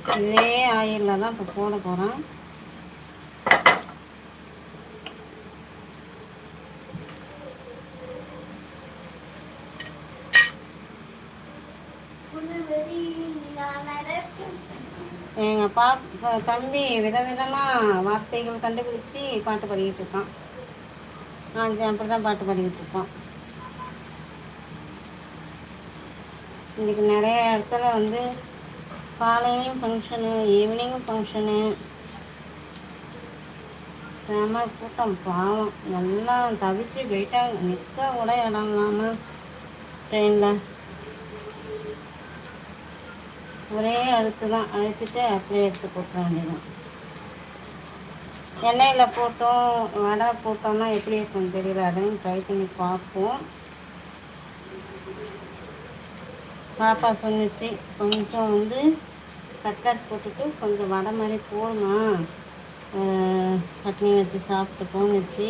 இதே ஆயிலில் தான் இப்போ போட போகிறேன். எங்கள் தம்பி விதவிதமாக வார்த்தைகள் கண்டுபிடிச்சி பாட்டு பாடிக்கிட்டு இருக்கான். நான் அப்படி தான் பாட்டு பாடிக்கிட்டு இருப்பான். இன்றைக்கி நிறைய இடத்துல வந்து காலையிலையும் ஃபங்க்ஷனு, ஈவினிங்கும் ஃபங்க்ஷனு, செம கூட்டம். பாவம் நல்லா தவிச்சு போயிட்டாங்க. நிற்க கூட இடம் இல்லாமல் ட்ரெயினில் ஒரே அழுத்து தான். அழுத்திட்டு அப்படியே எடுத்து போட்டுற வேண்டியதான். எண்ணெயில் போட்டோம் வடை போட்டோம்னா எப்படி இருக்குன்னு தெரியல. அதையும் ட்ரை பண்ணி பார்ப்போம். பாப்பா சொன்னிச்சு கொஞ்சம் வந்து கட்லட் போட்டுட்டு கொஞ்சம் வடை மாதிரி போடுமா, சட்னி வச்சு சாப்பிட்டு போணுச்சு.